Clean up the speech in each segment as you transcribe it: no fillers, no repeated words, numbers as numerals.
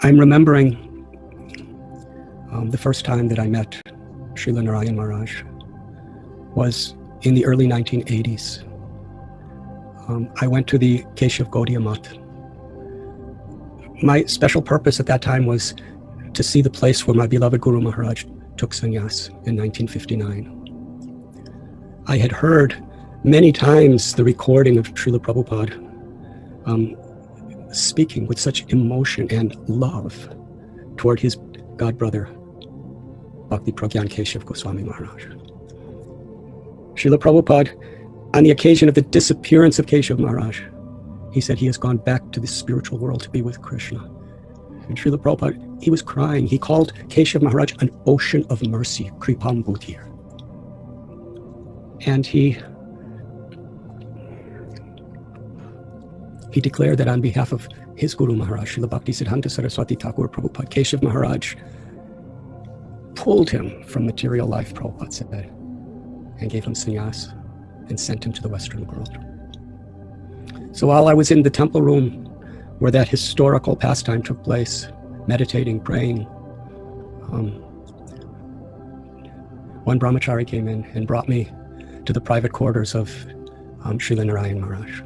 I'm remembering the first time that I met Srila Narayana Maharaj was in the early 1980s. I went to the Keshav Gaudiya Math. My special purpose at that time was to see the place where my beloved Guru Maharaj took sannyas in 1959. I had heard many times the recording of Srila Prabhupada speaking with such emotion and love toward his godbrother, Bhakti Pragyan Keshav Goswami Maharaj. Srila Prabhupada, on the occasion of the disappearance of Keshav Maharaj, he said he has gone back to the spiritual world to be with Krishna. And Srila Prabhupada, he was crying. He called Keshav Maharaj an ocean of mercy, Kripam Bhutir. And he declared that on behalf of his Guru Maharaj, Srila Bhaktisiddhanta Saraswati Thakur Prabhupada, Keshav Maharaj pulled him from material life, Prabhupada said, and gave him sannyas and sent him to the Western world. So while I was in the temple room where that historical pastime took place, meditating, praying, one brahmachari came in and brought me to the private quarters of Srila Narayana Maharaj.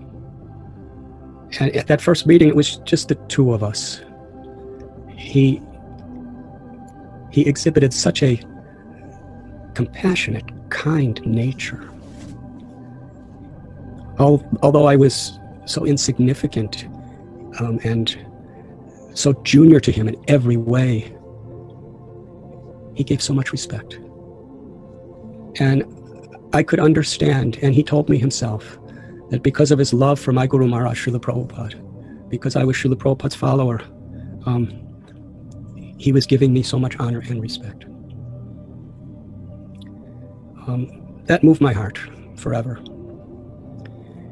And at that first meeting, it was just the two of us. He exhibited such a compassionate, kind nature. Although I was so insignificant and so junior to him in every way, he gave so much respect. And I could understand, and he told me himself, that because of his love for my Guru Maharaj, Srila Prabhupada, because I was Srila Prabhupada's follower, he was giving me so much honor and respect. That moved my heart forever.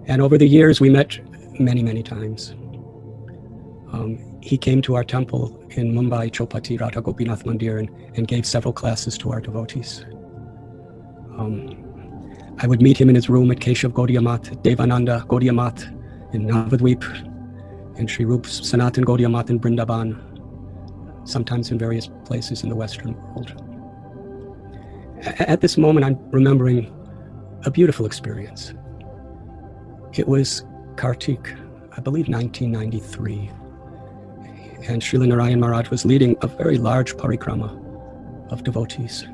And over the years, we met many, many times. He came to our temple in Mumbai, Chopati, Radha Gopinath Mandir, and gave several classes to our devotees. I would meet him in his room at Keshav Gaudiya Math, Devananda Gaudiya Math in Navadvip, and Sri Rup Sanatan Gaudiya Math in Vrindavan, sometimes in various places in the Western world. At this moment, I'm remembering a beautiful experience. It was Kartik, I believe 1993, and Srila Narayana Maharaj was leading a very large parikrama of devotees.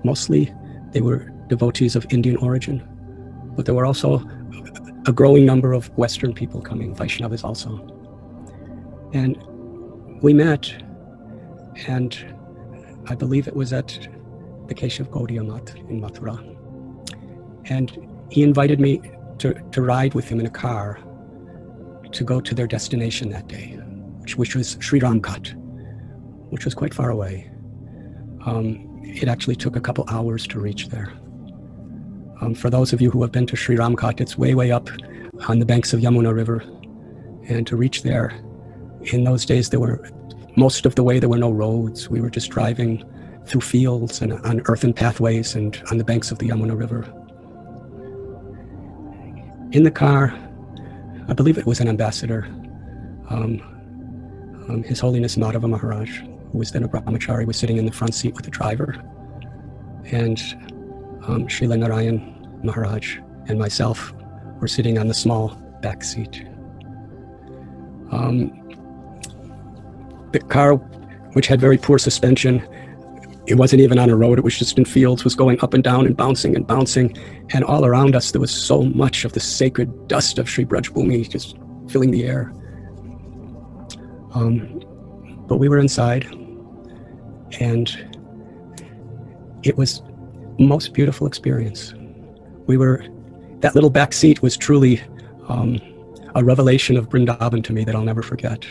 Mostly they were devotees of Indian origin, but there were also a growing number of Western people coming, Vaishnavas also. And we met, and I believe it was at the Keshav Gaudiya Math in Mathura. And he invited me to ride with him in a car to go to their destination that day, which was Sri Ramghat, which was quite far away. It actually took a couple hours to reach there. For those of you who have been to Sri Ramghat, it's way, way up on the banks of Yamuna River. And to reach there, in those days, most of the way there were no roads. We were just driving through fields and on earthen pathways and on the banks of the Yamuna River. In the car, I believe it was an ambassador, His Holiness Madhava Maharaj, who was then a brahmachari, was sitting in the front seat with the driver. And Srila Narayana Maharaj and myself were sitting on the small back seat. The car, which had very poor suspension, it wasn't even on a road, it was just in fields, was going up and down and bouncing, and all around us there was so much of the sacred dust of Sri Braj Bhumi just filling the air. But we were inside, and it was the most beautiful experience. That little back seat was truly a revelation of Vrindavan to me that I'll never forget.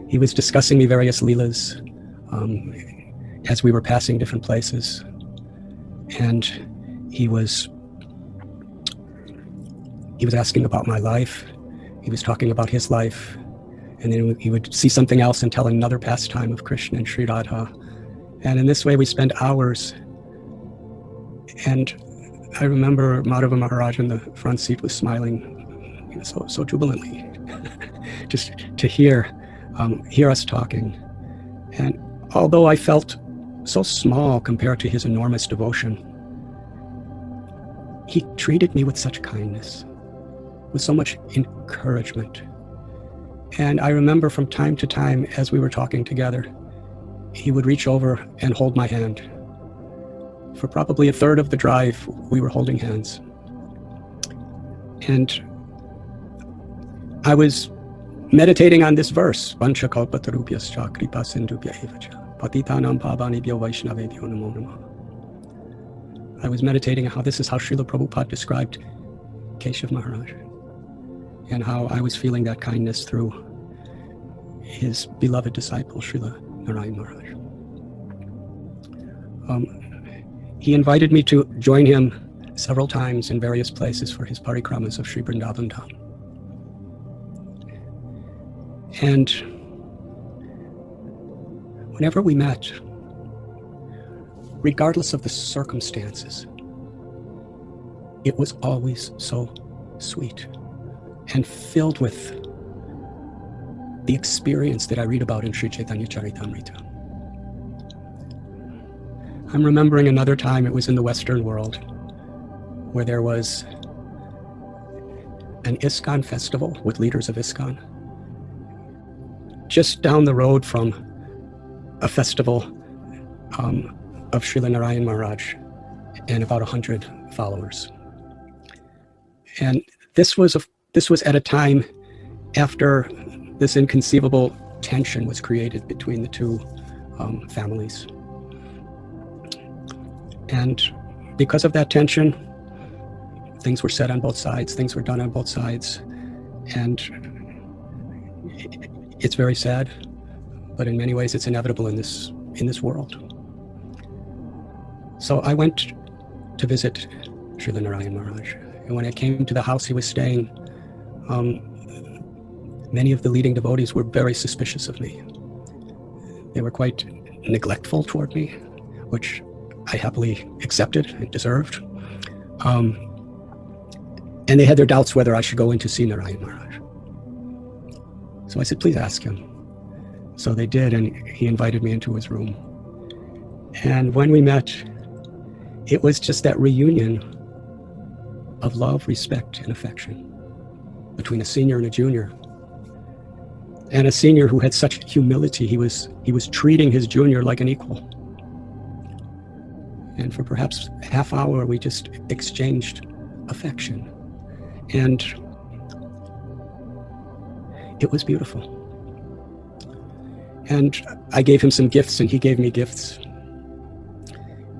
He was discussing me various leelas as we were passing different places, and he was asking about my life. He was talking about his life, and then he would see something else and tell another pastime of Krishna and Sri Radha. And in this way we spent hours. And I remember Madhava Maharaj in the front seat was smiling so jubilantly just to hear hear us talking. And although I felt so small compared to his enormous devotion, he treated me with such kindness, with so much encouragement. And I remember from time to time, as we were talking together, he would reach over and hold my hand. For probably a third of the drive, we were holding hands. And I was meditating on this verse, Vanchakalpatarubhyascha kripa sindhubhya evacha patitanam pavanebhyo vaishnavebhyo namo namah. I was meditating on how this is how Srila Prabhupada described Keshav Maharaj, and how I was feeling that kindness through his beloved disciple, Srila Narayana Maharaj. He invited me to join him several times in various places for his parikramas of Sri Vrindavan Dham. And whenever we met, regardless of the circumstances, it was always so sweet and filled with the experience that I read about in Sri Chaitanya Charitamrita. I'm remembering another time, it was in the Western world, where there was an ISKCON festival with leaders of ISKCON, just down the road from a festival of Srila Narayana Maharaj and about 100 followers. And this was at a time after this inconceivable tension was created between the two families. And because of that tension, things were said on both sides, things were done on both sides, and it's very sad, but in many ways it's inevitable in this world. So I went to visit Srila Narayana Maharaj, and when I came to the house he was staying, many of the leading devotees were very suspicious of me. They were quite neglectful toward me, which I happily accepted and deserved. And they had their doubts whether I should go in to see Narayana Maharaj. So I said, please ask him. So they did, and he invited me into his room. And when we met, it was just that reunion of love, respect, and affection between a senior and a junior. And a senior who had such humility, he was treating his junior like an equal. And for perhaps a half hour, we just exchanged affection. And it was beautiful. And I gave him some gifts, and he gave me gifts.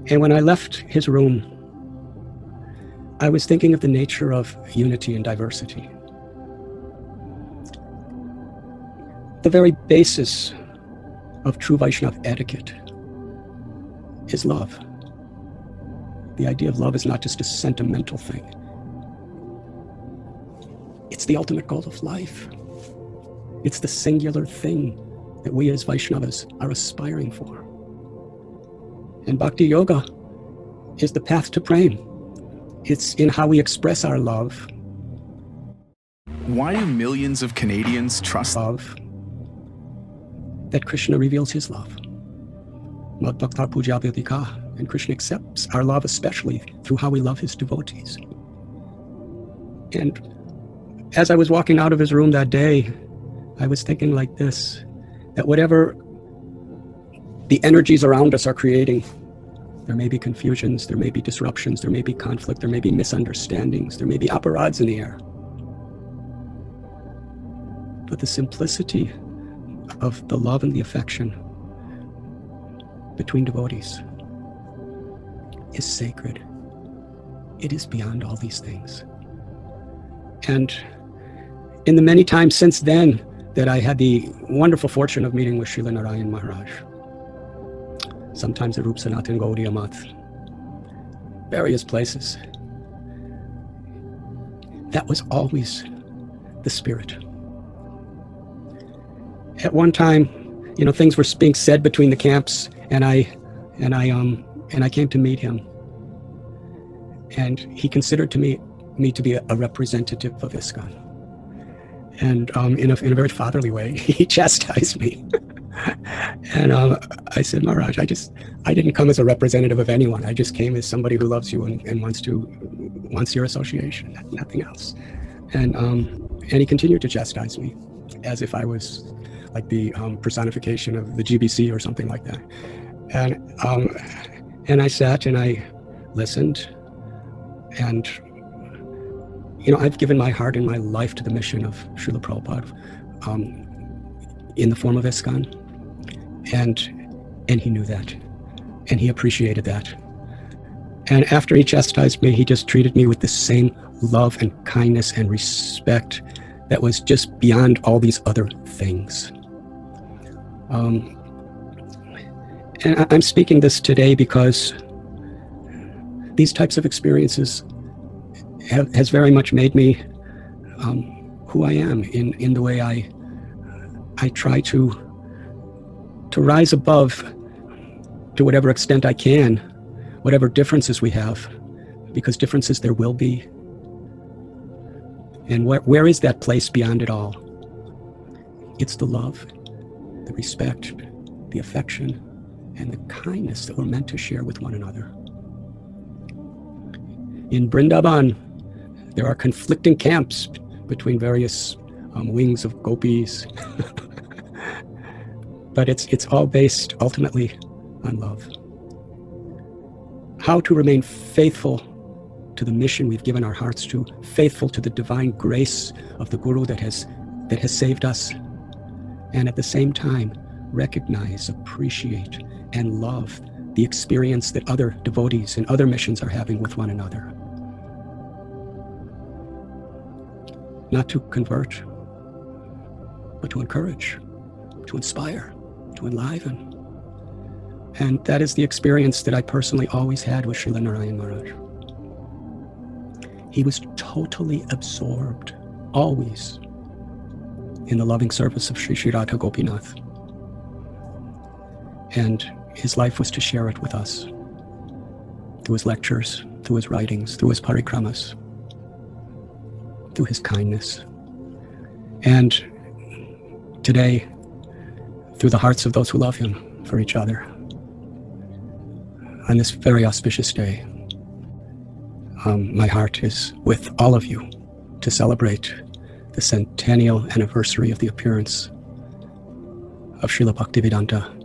And when I left his room, I was thinking of the nature of unity and diversity. The very basis of true Vaishnava etiquette is love. The idea of love is not just a sentimental thing. It's the ultimate goal of life. It's the singular thing that we as Vaishnavas are aspiring for. And Bhakti Yoga is the path to prema. It's in how we express our love. Why do millions of Canadians trust love that Krishna reveals his love? Mad Bhaktar Puja Vyadika. And Krishna accepts our love, especially through how we love his devotees. And as I was walking out of his room that day, I was thinking like this, that whatever the energies around us are creating, there may be confusions, there may be disruptions, there may be conflict, there may be misunderstandings, there may be aparads in the air. But the simplicity of the love and the affection between devotees is sacred. It is beyond all these things. And in the many times since then that I had the wonderful fortune of meeting with Srila Narayana Maharaj, sometimes at Rup Sanatan Gaudiya Math, various places, that was always the spirit. At one time, things were being said between the camps, and I came to meet him, and he considered me to be a representative of ISKCON. And in a very fatherly way, he chastised me. And I said, Maharaj, I didn't come as a representative of anyone. I just came as somebody who loves you and wants your association, nothing else. And he continued to chastise me as if I was like the personification of the GBC or something like that. And I sat and I listened. And, you know, I've given my heart and my life to the mission of Srila Prabhupada in the form of ISKCON. And he knew that. And he appreciated that. And after he chastised me, he just treated me with the same love and kindness and respect that was just beyond all these other things. And I'm speaking this today because these types of experiences has very much made me who I am in the way I try to rise above to whatever extent I can, whatever differences we have, because differences there will be. And where is that place beyond it all? It's the love, the respect, the affection, and the kindness that we're meant to share with one another. In Vrindavan, there are conflicting camps between various wings of gopis. But it's all based ultimately on love. How to remain faithful to the mission we've given our hearts to, faithful to the divine grace of the Guru that has saved us, and at the same time recognize, appreciate, and love the experience that other devotees and other missions are having with one another. Not to convert, but to encourage, to inspire, to enliven. And that is the experience that I personally always had with Srila Narayana Maharaj. He was totally absorbed, always, in the loving service of Sri Radha Gopinath. And his life was to share it with us, through his lectures, through his writings, through his parikramas, through his kindness. And today, through the hearts of those who love him for each other, on this very auspicious day, my heart is with all of you to celebrate the centennial anniversary of the appearance of Srila Bhaktivedanta